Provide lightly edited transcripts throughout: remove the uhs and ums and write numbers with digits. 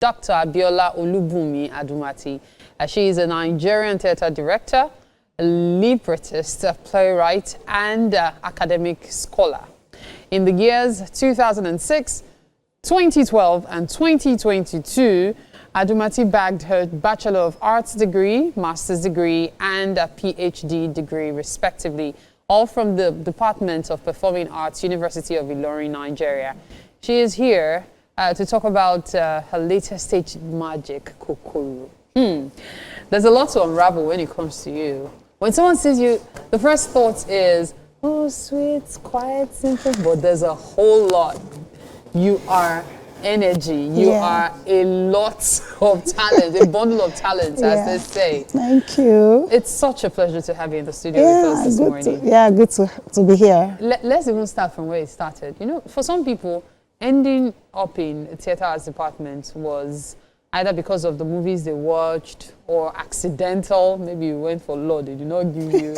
Dr. Abiola Adumati. She is a Nigerian theatre director, a librettist, a playwright, and academic scholar. In the years 2006, 2012, and 2022, Adumati bagged her Bachelor of Arts degree, Master's degree, and a PhD degree, respectively, all from the Department of Performing Arts, University of Ilorin, Nigeria. She is here to talk about her latest stage magic, Kokoro. There's a lot to unravel when it comes to you. When someone sees you, the first thought is, oh, sweet, quiet, simple, but there's a whole lot. You are energy. You are a lot of talent, a bundle of talent, as they say. Thank you. It's such a pleasure to have you in the studio with us this morning. Good to be here. Let's even start from where it started. You know, for some people, ending up in theatre arts department was either because of the movies they watched or accidental. Maybe you went for law, they did not give you.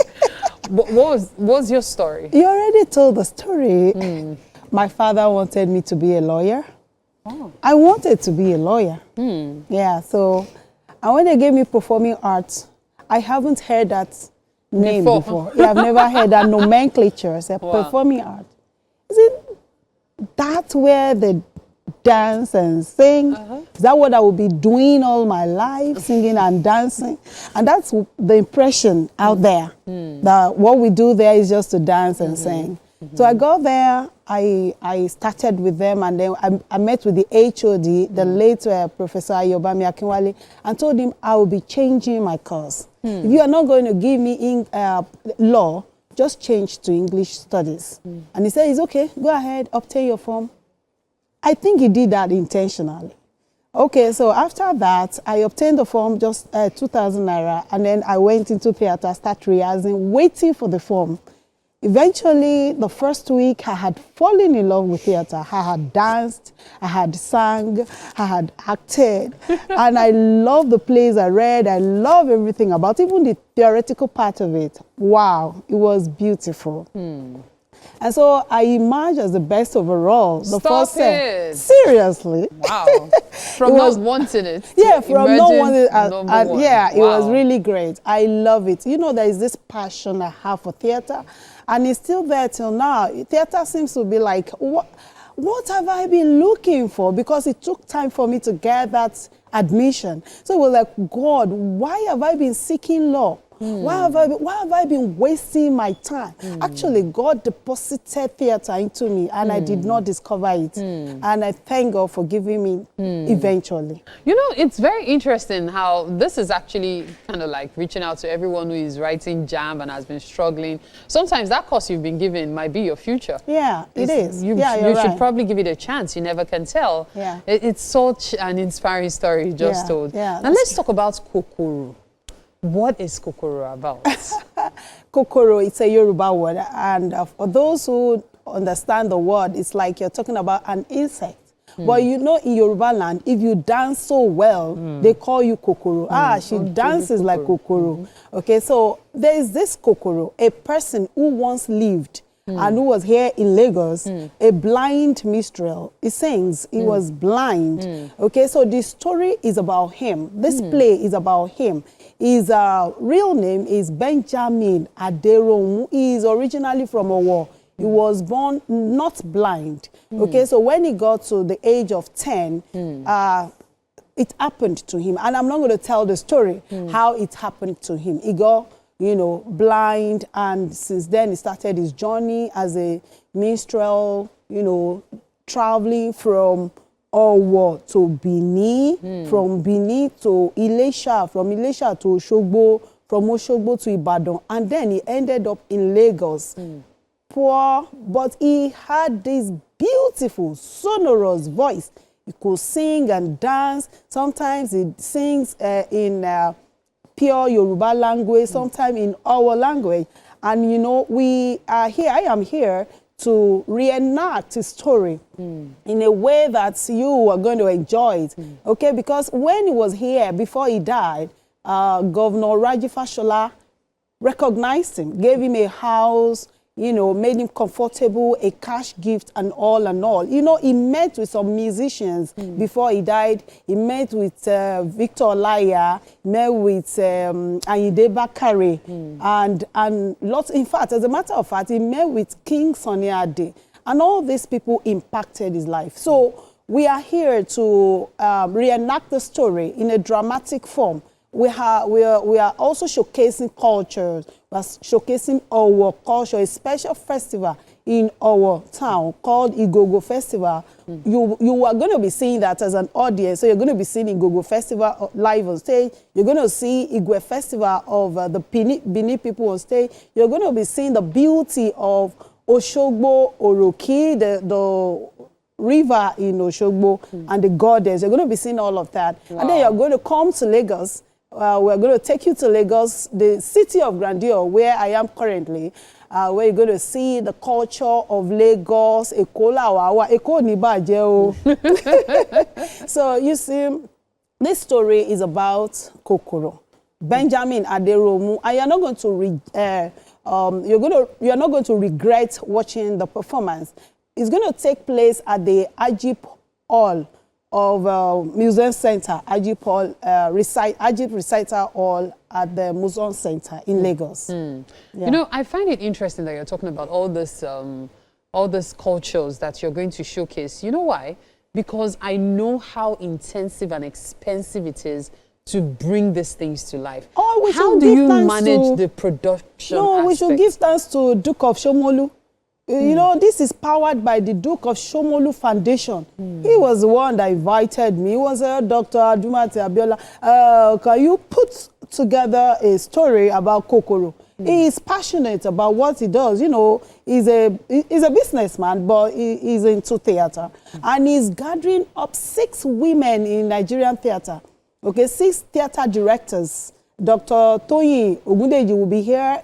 What was your story? You already told the story. My father wanted me to be a lawyer. Oh. I wanted to be a lawyer. Yeah, so, and when they gave me performing arts, I haven't heard that name before. Yeah, I've never heard that nomenclature. It's performing art. Is it that's where they dance and sing? Is that what I will be doing all my life, singing and dancing? And that's the impression out there, that what we do there is just to dance and sing. So I got there, I started with them, and then I met with the HOD, the late Professor Ayobami Akinwale, and told him I will be changing my course. If you are not going to give me law, just change to English studies. And he said, it's okay, go ahead, obtain your form. I think he did that intentionally. Okay, so after that, I obtained the form, just 2,000 naira, and then I went into theater, started rehearsing, waiting for the form. Eventually, the first week, I had fallen in love with theater. I had danced, I had sang, I had acted, and I love the plays I read. I love everything about it, even the theoretical part of it. Wow, it was beautiful. And so I emerged as the best overall. The first set. Seriously. Wow. From not wanting it. Yeah, from not wanting it. Yeah, it was really great. I love it. You know, there is this passion I have for theater, and it's still there till now. Theater seems to be like, what have I been looking for? Because it took time for me to get that admission. So it was like, God, why have I been seeking law? Why have I been wasting my time? Actually, God deposited theater into me, and I did not discover it. And I thank God for giving me eventually. You know, it's very interesting how this is actually kind of like reaching out to everyone who is writing JAMB and has been struggling. Sometimes that course you've been given might be your future. Yeah, it is. You should probably give it a chance. You never can tell. Yeah. It's such an inspiring story you just told. Yeah, now let's talk about Kokoro. What is Kokoro about? Kokoro, it's a Yoruba word, and for those who understand the word, it's like you're talking about an insect. But you know, in Yoruba land, if you dance so well, they call you Kokoro. She dances like Kokoro. Okay, so there is this Kokoro, a person who once lived and who was here in Lagos, a blind minstrel. He sings, he was blind. Okay, so the story is about him. This play is about him. His real name is Benjamin Aderomu. He is originally from Owo. He was born not blind. Okay, so when he got to the age of 10, it happened to him. And I'm not going to tell the story how it happened to him. He got, you know, blind, and since then he started his journey as a minstrel, you know, traveling from Owo to Benin, from Benin to Ilesha, from Ilesha to Oshogbo, from Oshogbo to Ibadan, and then he ended up in Lagos. Poor, but he had this beautiful, sonorous voice. He could sing and dance. Sometimes he sings in pure Yoruba language, sometimes in our language. And you know, I am here to reenact his story in a way that you are going to enjoy it. Okay, because when he was here, before he died, Governor Raji Fashola recognized him, gave him a house, you know, made him comfortable, a cash gift and all and all. You know, he met with some musicians before he died. He met with Victor Olaiya, met with Ayinde Bakare, and lots. In fact, as a matter of fact, he met with King Sunny Ade. And all these people impacted his life. So we are here to reenact the story in a dramatic form. We are also showcasing cultures. We are showcasing our culture, a special festival in our town called Igogo Festival. You are going to be seeing that as an audience. So you're going to be seeing Igogo Festival live on stage. You're going to see Igwe Festival of the Bini people on stage. You're going to be seeing the beauty of Oshogbo, Oroki, the river in Oshogbo, and the goddess. You're going to be seeing all of that. Wow. And then you're going to come to Lagos. We're going to take you to Lagos, the city of grandeur, where I am currently, where you're going to see the culture of Lagos, So you see, this story is about Kokoro, Benjamin Aderomu, and you're not going to you're not going to regret watching the performance. It's going to take place at the Ajip Hall of Museum Center, Ajip Recital Hall at the Museum Center in Lagos. Yeah. You know, I find it interesting that you're talking about all these cultures that you're going to showcase. You know why? Because I know how intensive and expensive it is to bring these things to life. Oh, how do you manage the production aspect? We should give thanks to Duke of Shomolu. You know, this is powered by the Duke of Shomolu Foundation. He was the one that invited me. He was Dr. Adumati Abiola. Can you put together a story about Kokoro? He is passionate about what he does. You know, he's a businessman, but he's into theater. And he's gathering up 6 women in Nigerian theater. Okay, 6 theater directors. Dr. Toyin Ogundeji will be here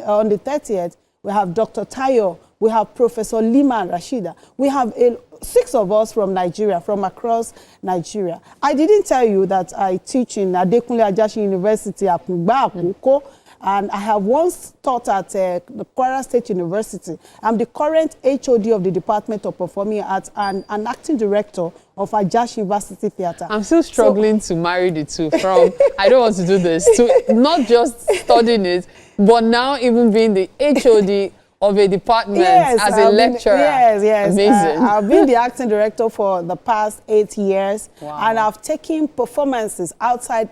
on the 30th. We have Dr. Tayo. We have Professor Lima Rashida. We have 6 of us from Nigeria, from across Nigeria. I didn't tell you that I teach in Adekunle Ajasin University, Akungba, Akoko, and I have once taught at the Kwara State University. I'm the current HOD of the Department of Performing Arts and an acting director of Ajasin University Theatre. I'm still struggling to marry the two, from I don't want to do this, to not just studying it, but now even being the HOD of a department as a lecturer. Yes. Amazing. I've been the acting director for the past 8 years. Wow. And I've taken performances outside,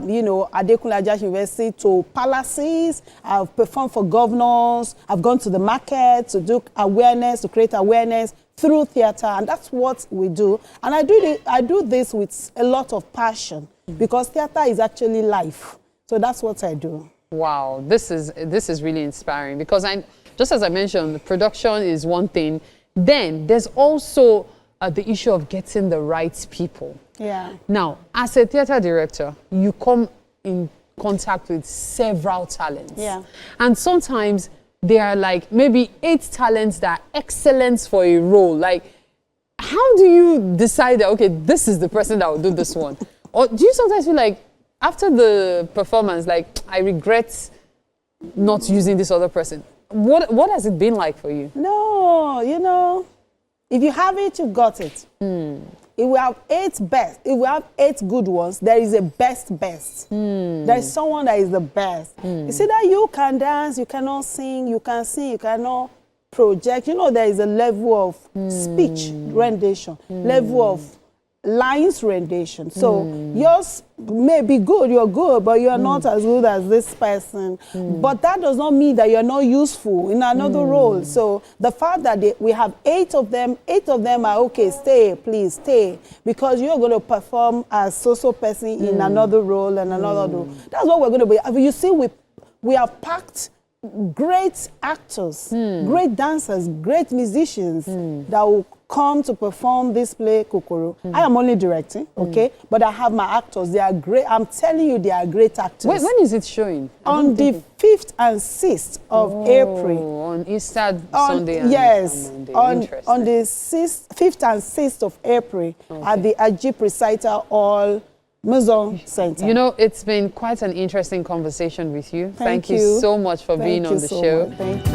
you know, Adekunle Ajasin University to palaces. I've performed for governors. I've gone to the market to do awareness, to create awareness through theater. And that's what we do. And I do this with a lot of passion because theater is actually life. So that's what I do. Wow, this is really inspiring because just as I mentioned, the production is one thing. Then there's also the issue of getting the right people. Yeah. Now, as a theater director, you come in contact with several talents. Yeah. And sometimes there are like maybe 8 talents that are excellent for a role. Like, how do you decide that, okay, this is the person that will do this one? Or do you sometimes feel like, after the performance, like, I regret not using this other person? What has it been like for you? No, you know, if you have it, you've got it. If we have 8 best, if we have 8 good ones, there is a best. There is someone that is the best. You see that you can dance, you cannot sing, you cannot project. You know, there is a level of speech rendition, level of lines rendition. So yours may be good, you're good, but you're not as good as this person. But that does not mean that you're not useful in another role. So the fact that we have 8 of them are okay, stay, please stay, because you're going to perform as so person in another role and another role. That's what we're going to be. You see, we have packed great actors, great dancers, great musicians that will come to perform this play, Kokoro. I am only directing, okay? But I have my actors. They are great. I'm telling you, they are great actors. When is it showing? On the 5th and 6th of April. On Easter Sunday and yes, Monday. On the 5th and 6th of April at the Ajip Recital Hall, Museum Center. You know, it's been quite an interesting conversation with you. Thank you so much for being on the show. Thank you.